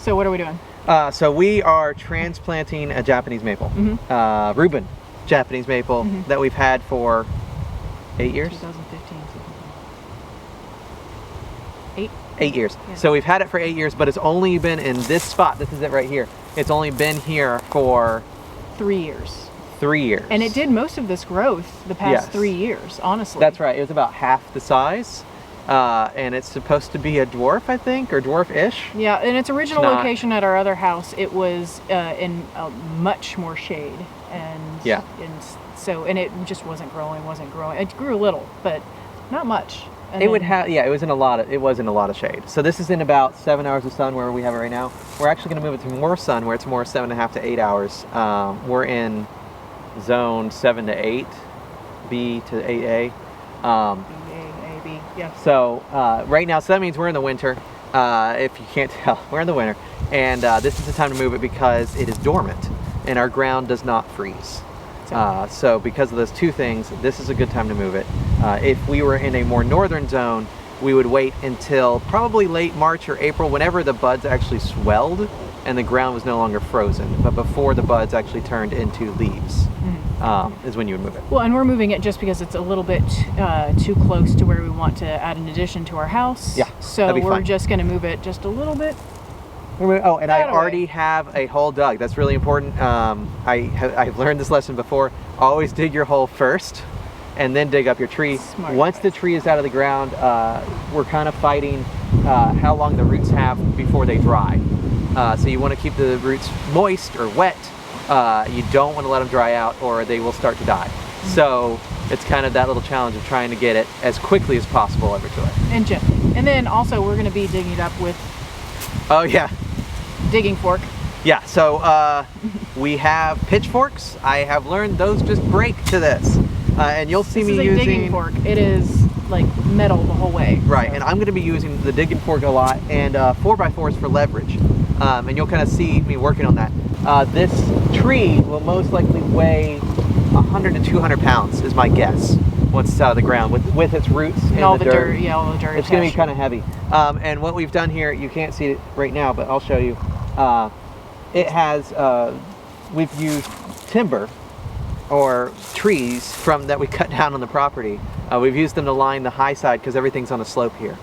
So what are we doing? So we are transplanting a Japanese maple, Reuben Japanese maple that we've had for 8 years. 2015. 8 years. Yeah. So we've had it for 8 years, but it's only been in this spot. This is it right here. It's only been here for 3 years. 3 years. And it did most of this growth the past 3 years, honestly. That's right. It was about half the size. And it's supposed to be a dwarf, I think, or dwarf-ish. Yeah, in its original location at our other house, it was in much more shade, and and it just wasn't growing. It grew a little, but not much. And it would have, it was in a lot of shade. So this is in about 7 hours of sun where we have it right now. We're actually going to move it to more sun, where it's more 7.5 to 8 hours. We're in zone 7 to 8, B to 8A. Yeah. So right now, so that means we're in the winter. If you can't tell, we're in the winter, and this is the time to move it because it is dormant, and our ground does not freeze. So because of those two things, this is a good time to move it. If we were in a more northern zone, we would wait until probably late March or April, whenever the buds actually swelled and the ground was no longer frozen, but before the buds actually turned into leaves. Is when you would move it. Well, and we're moving it just because it's a little bit too close to where we want to add an addition to our house. Yeah, so we're just going to move it just a little bit. Oh, and I already have a hole dug. That's really important. I've learned this lesson before. Always dig your hole first, and then dig up your tree. Once the tree is out of the ground, we're kind of fighting how long the roots have before they dry. So you want to keep the roots moist or wet. You don't want to let them dry out or they will start to die. So it's kind of that little challenge of trying to get it as quickly as possible over to it. And gently. And then also we're going to be digging it up with digging fork. Yeah, so we have pitchforks. I have learned those just break to this. And you'll see me using... digging fork. It is like metal the whole way. Right, and I'm going to be using the digging fork a lot and 4x4s for leverage. And you'll kind of see me working on that. This tree will most likely weigh 100 to 200 pounds is my guess once it's out of the ground with its roots and all the dirt. Yeah, all the dirt. It's going to be kind of heavy. And what we've done here, you can't see it right now, but I'll show you. It has, we've used timber or trees that we cut down on the property. We've used them to line the high side because everything's on a slope here.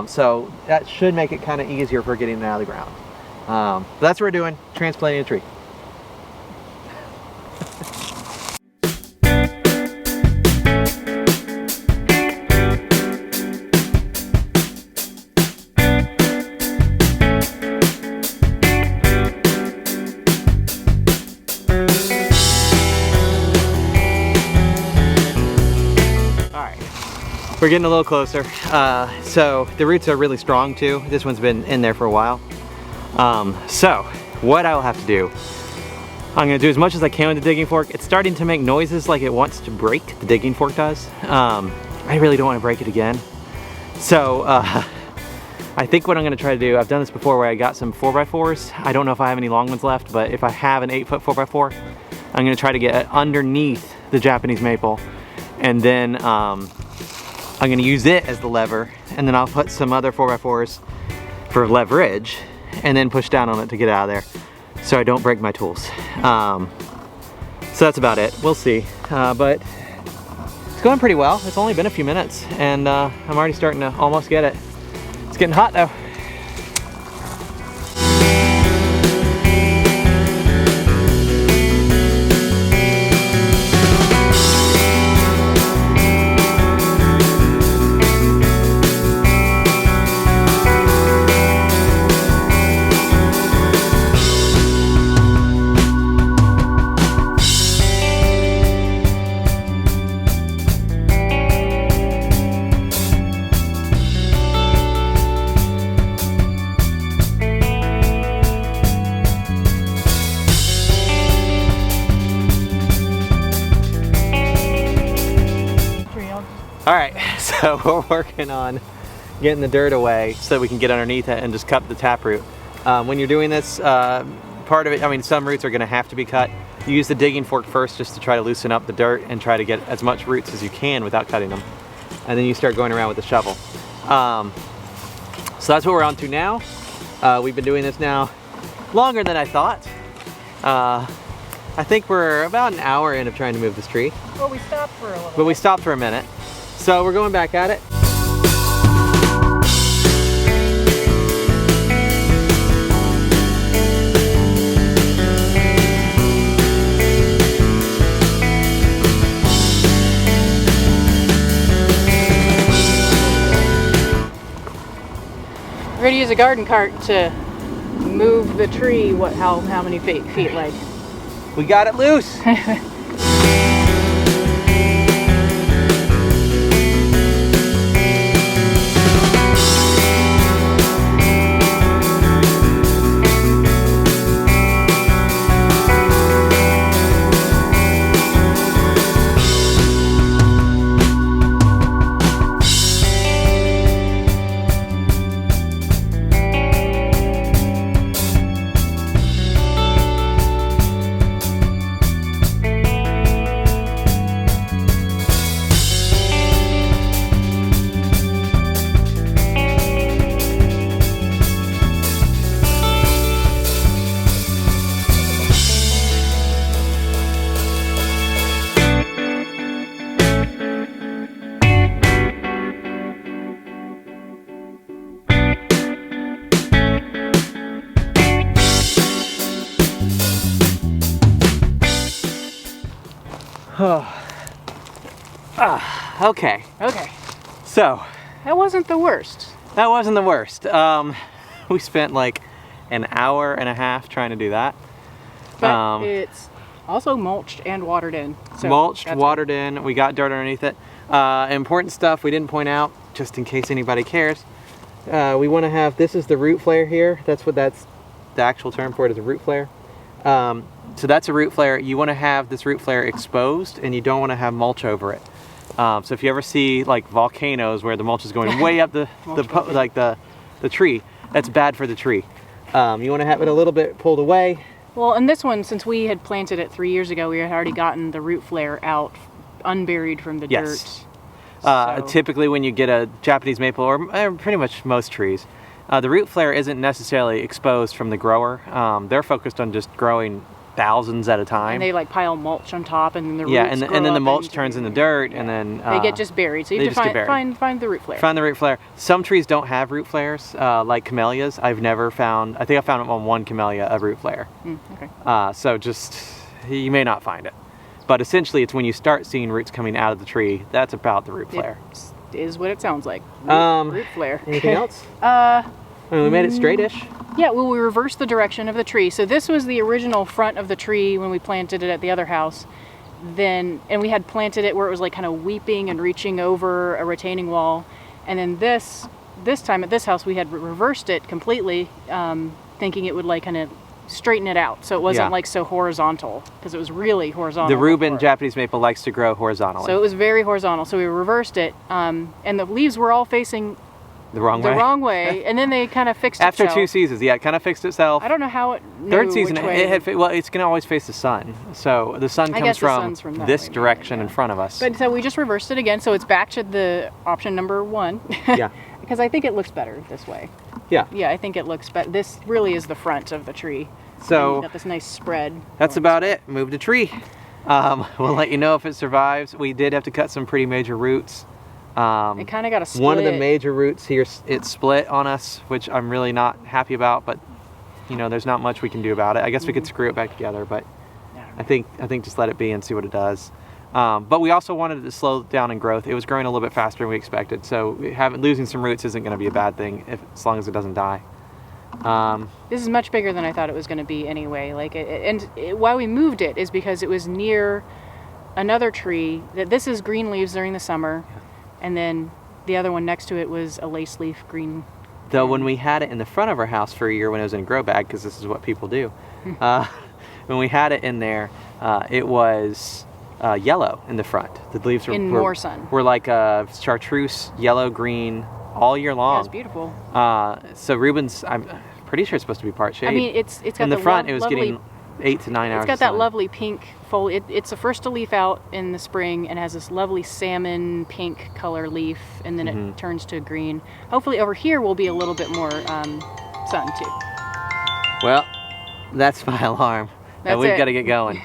So that should make it kind of easier for getting it out of the ground. That's what we're doing, transplanting a tree. We're getting a little closer. So the roots are really strong too. This one's been in there for a while. So what I'll have to do, I'm gonna do as much as I can with the digging fork. It's starting to make noises like it wants to break, the digging fork does. I really don't want to break it again. So I think what I'm gonna try to do, I've done this before where I got some 4x4s. I don't know if I have any long ones left, but if I have an 8-foot 4x4, I'm gonna try to get it underneath the Japanese maple, and then I'm gonna use it as the lever, and then I'll put some other 4x4s for leverage, and then push down on it to get out of there so I don't break my tools. So that's about it. We'll see. But it's going pretty well. It's only been a few minutes, and I'm already starting to almost get it. It's getting hot though. All right, so we're working on getting the dirt away so that we can get underneath it and just cut the taproot. When you're doing this, part of it, I mean, some roots are gonna have to be cut. You use the digging fork first just to try to loosen up the dirt and try to get as much roots as you can without cutting them. And then you start going around with the shovel. So that's what we're on to now. We've been doing this now longer than I thought. I think we're about an hour in of trying to move this tree. Well, we stopped for a little But we stopped for a minute. So we're going back at it. We're going to use a garden cart to move the tree, how many feet like? We got it loose. Okay. Okay. So. That wasn't the worst. That wasn't the worst. We spent like an hour and a half trying to do that. But it's also mulched and watered in. So mulched, watered in. We got dirt underneath it. Important stuff we didn't point out, just in case anybody cares. We want to have, this is the root flare here. That's the actual term for it, is a root flare. So that's a root flare. You want to have this root flare exposed, and you don't want to have mulch over it. So if you ever see like volcanoes where the mulch is going way up the tree, that's bad for the tree. You want to have it a little bit pulled away. Well, and this one, since we had planted it 3 years ago, we had already gotten the root flare out, unburied from the dirt. Typically when you get a Japanese maple, or pretty much most trees, the root flare isn't necessarily exposed from the grower. They're focused on just growing thousands at a time. And they like pile mulch on top, and then the roots and then the mulch turns into dirt, and then they get just buried. So you have to find the root flare. Find the root flare. Some trees don't have root flares, like camellias. I've never found. I think I found on one camellia a root flare. Okay. So you may not find it, but essentially it's when you start seeing roots coming out of the tree. That's about the root flare. It is what it sounds like. Root flare. Anything else? We made it straightish. Yeah, well, we reversed the direction of the tree. So this was the original front of the tree when we planted it at the other house. And we had planted it where it was like kind of weeping and reaching over a retaining wall. And then this time at this house, we had reversed it completely, thinking it would like kind of straighten it out. So it wasn't like so horizontal, because it was really horizontal. The Reuben Japanese maple likes to grow horizontally. So it was very horizontal. So we reversed it, and the leaves were all facing the wrong way, and then they kind of fixed itself. After 2 seasons, it kind of fixed itself. I don't know how it knew Third season, which way. it's going to always face the sun. So the sun comes from this direction in front of us. But so we just reversed it again, so it's back to the option number 1. Yeah. Because I think it looks better this way. Yeah. Yeah, I think it looks better. This really is the front of the tree. So you've got this nice spread. That's about it. Move the tree. We'll let you know if it survives. We did have to cut some pretty major roots. It kind of got a split. One of the major roots here, it split on us, which I'm really not happy about, but there's not much we can do about it. I guess we could screw it back together, but I think just let it be and see what it does. But we also wanted it to slow down in growth. It was growing a little bit faster than we expected, so losing some roots isn't going to be a bad thing as long as it doesn't die. This is much bigger than I thought it was going to be anyway. Why we moved it is because it was near another tree. This is green leaves during the summer. And then the other one next to it was a lace leaf green. Though when we had it in the front of our house for a year when it was in a grow bag, because this is what people do, when we had it in there, it was yellow in the front. The leaves were more sun. Were like a chartreuse yellow-green all year long. Yeah, it's beautiful. So Reuben's, I'm pretty sure it's supposed to be part shade. I mean, it's got in the front. It was getting 8 to 9 hours. It's got that lovely pink foliage. It's the first to leaf out in the spring and has this lovely salmon pink color leaf, and then it turns to green. Hopefully over here will be a little bit more sun too. Well, that's my alarm. That's We've it. got to get going.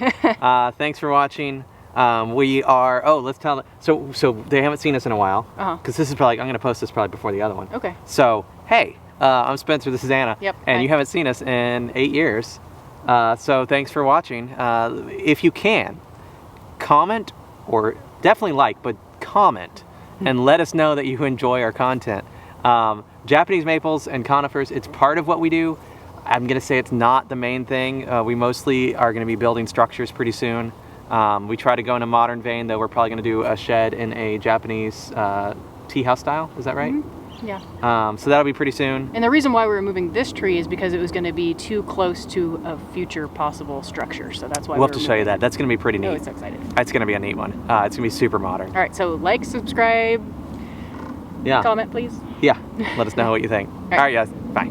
Thanks for watching. We are, let's tell them. So they haven't seen us in a while. Because this is probably, I'm going to post this probably before the other one. Okay. So, hey, I'm Spencer, this is Anna. Yep. And hi. you haven't seen us in 8 years. So thanks for watching. If you can, comment, or definitely like, but comment, and let us know that you enjoy our content. Japanese maples and conifers, it's part of what we do. I'm going to say it's not the main thing. We mostly are going to be building structures pretty soon. We try to go in a modern vein, though we're probably going to do a shed in a Japanese tea house style. Is that right? Mm-hmm. Yeah. So that'll be pretty soon. And the reason why we were moving this tree is because it was going to be too close to a future possible structure. So that's why we'll have to show you that. That's going to be pretty neat. Oh, it's excited. It's going to be a neat one. It's going to be super modern. All right. So like, subscribe, Yeah. comment, please. Yeah. Let us know what you think. All right, guys. Bye.